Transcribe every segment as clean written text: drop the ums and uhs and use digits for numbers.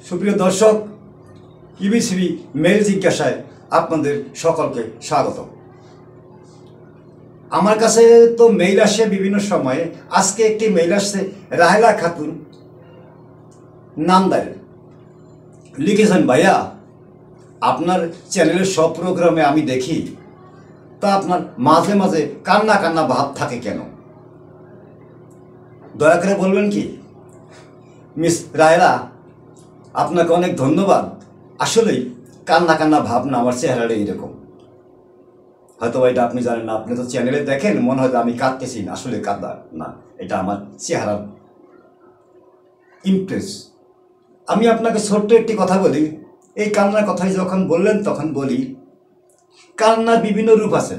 সুপ্রিয় দর্শক, ইবিসিবি মেল জিজ্ঞাসায় আপনাদের সকলকে স্বাগত। আমার কাছে তো মেইল আসে বিভিন্ন সময়ে। আজকে একটি মেইল আসছে রাহেলা খাতুন নামদারের। লিখেছেন, ভাইয়া আপনার চ্যানেলের সব প্রোগ্রামে আমি দেখি, তা আপনার মাঝে মাঝে কান্না কান্না ভাব থাকে কেন? দয়া করে বলবেন কি? মিস রাহেলা, আপনাকে অনেক ধন্যবাদ। আসলেই কান্না কান্না ভাব না, আমার চেহারাটা এইরকম। হয়তো এটা আপনি জানেন না, আপনি তো চ্যানেলে দেখেন, মনে হয় আমি কাঁদতেছি না, আসলে কাঁদা না, এটা আমার চেহারার ইমপ্রেস। আমি আপনাকে ছোট্ট একটি কথা বলি। এই কান্নার কথাই যখন বললেন তখন বলি, কান্নার বিভিন্ন রূপ আছে,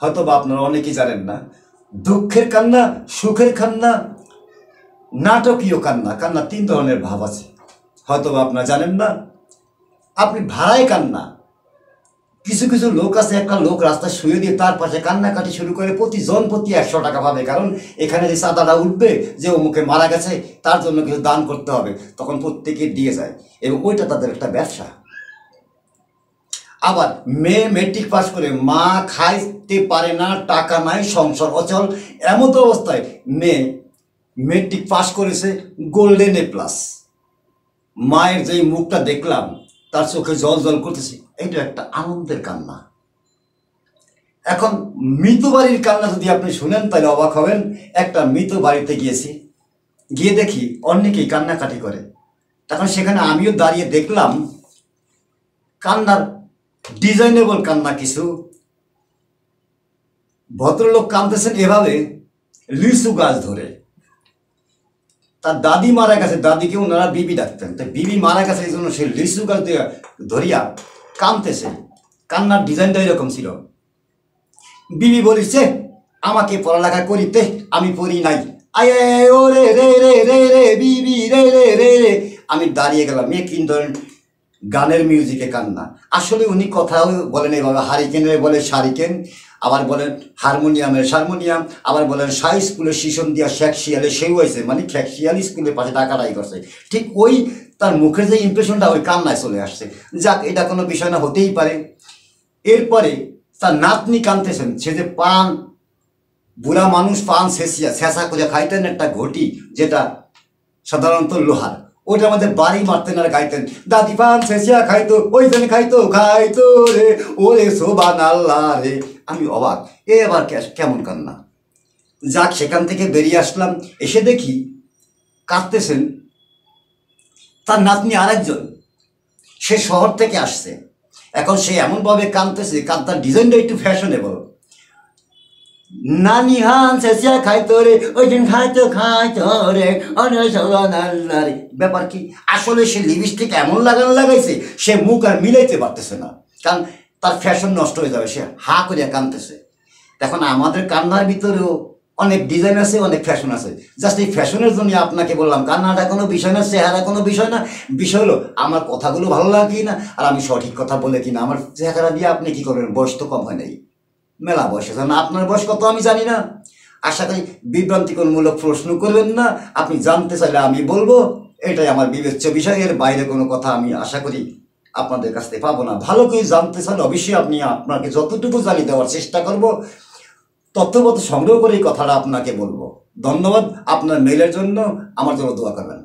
হয়তো বা আপনারা অনেকেই জানেন না। দুঃখের কান্না, সুখের কান্না, নাটকীয় কান্না। কান্না 3 ধরনের ভাব আছে, হয়তো বা আপনারা জানেন না। আপনি ভাড়ায় কান্না, কিছু কিছু লোক আছে, একটা লোক রাস্তায় শুয়ে দিয়ে তার পাশে কান্নাকাটি শুরু করে, প্রতি 100 টাকা পাবে, কারণ এখানে যে চাঁদাটা উঠবে যে অমুকে মারা গেছে তার জন্য কিছু দান করতে হবে, তখন প্রত্যেকে দিয়ে যায়, এবং ওইটা তাদের একটা ব্যবসা। আবার মেয়ে মেট্রিক পাস করে মা খাইতে পারে না, টাকা নাই, সংসার অচল, এমন তো অবস্থায় মেয়ে মেট্রিক পাস করেছে, গোল্ডেন A+। মায়ের যেই মুখটা দেখলাম, তার চোখে জল জল করতেছে, এটা একটা আনন্দের কান্না। এখন মৃত বাড়ির কান্না যদি আপনি শুনেন তাহলে অবাক হবেন। একটা মৃত বাড়িতে গিয়েছি, গিয়ে দেখি অনেকেই কান্নাকাটি করে। তখন সেখানে আমিও দাঁড়িয়ে দেখলাম কান্নার ডিজাইনেবল কান্না। কিছু ভদ্রলোক কাঁদতেছেন এভাবে, লিচু গাছ ধরে। তার দাদি মারা গেছে, দাদিকে ওনারা বিবি ডাকতেন, তো বিবি মারা গেছে, এই জন্য সে লিচু গাছ দিয়ে ধরিয়া কাঁদতেছে। কান্নার ডিজাইনটা এরকম ছিল। বিবি বলিছে, আমাকে পড়ালেখা করিতে, আমি পড়ি নাই, আয় ও রে রে রে রে রে বিবি রে রে রে রে। আমি দাঁড়িয়ে গেলাম। মেয়ে কিন্তু গানের মিউজিকে কান্না। আসলে উনি কথাও বলেন এভাবে, হারিকেনের বলে সারিকেন, আবার বলেন হারমোনিয়ামের হারমোনিয়াম, আবার বলেন সাই স্কুলের শিশন দিয়া শেখ শিয়ালে সেও হয়েছে, মানে শেখ শিয়ালি স্কুলের পাশে টাকাটাই করছে। ঠিক ওই তার মুখের যে ইমপ্রেশনটা ওই কান্নায় চলে আসছে। যাক, এটা কোনো বিষয় না, হতেই পারে। এরপরে তার নাতনি কাঁদতেছেন। সে যে পান, বুড়া মানুষ পান শেষা করে খাইতেন, একটা ঘটি যেটা সাধারণত লোহার, ওটা আমাদের বাড়ি মারতেন আর গাইতেন, দাদি পান শেষিয়া খাইতো, ওই জন্য খাইতো খাইতো রে ওরে সোবান আল্লাহ রে। আমি অবাক, এ আবার কেমন কান্না। যাক, সেখান থেকে বেরিয়ে আসলাম। এসে দেখি কাঁদতেছেন তার নাতনি আরেকজন, সে শহর থেকে আসছে। এখন সে এমনভাবে কাঁদতেছে, কাঁদার ডিজাইনটা একটু ফ্যাশনেবল। নানি হান শেষিয়া খাইতো রে, ওই দিন খাইতো খাইতো রে রে। ব্যাপার কি? আসলে সে লিপস্টিক এমন লাগাইছে, সে মুখ আর মিলাইতে পারতেছে না, কারণ তার ফ্যাশন নষ্ট হয়ে যাবে। সে হা করিয়া কাঁদতেছে। এখন আমাদের কান্নার ভিতরেও অনেক ডিজাইন আছে, অনেক ফ্যাশন আছে। জাস্ট এই ফ্যাশনের জন্য আপনাকে বললাম, কান্নাটা কোনো বিষয় না, চেহারা কোনো বিষয় না। বিষয় হলো আমার কথাগুলো ভালো লাগে কিনা, আর আমি সঠিক কথা বলে কিনা। আমার চেহারা দিয়ে আপনি কি করবেন? বয়স তো কম হয় নাই, মেলা বয়স আছে না। আপনার বয়স কত আমি জানি না। আশা করি বিভ্রান্তিকরমূলক প্রশ্ন করবেন না। আপনি জানতে চাইলে আমি বলবো, এটাই আমার বিবেচ্য বিষয়। এর বাইরে কোনো কথা আমি আশা করি আপনাদের কাছ থেকে পাবো না। ভালো করে জানতে চাইলে অবশ্যই আপনাকে যতটুকু জানিয়ে দেওয়ার চেষ্টা করব, তথ্যপত্র সংগ্রহ করে এই কথাটা আপনাকে বলবো। ধন্যবাদ। আপনার মেইলের জন্য আমার জন্য দোয়া করবেন।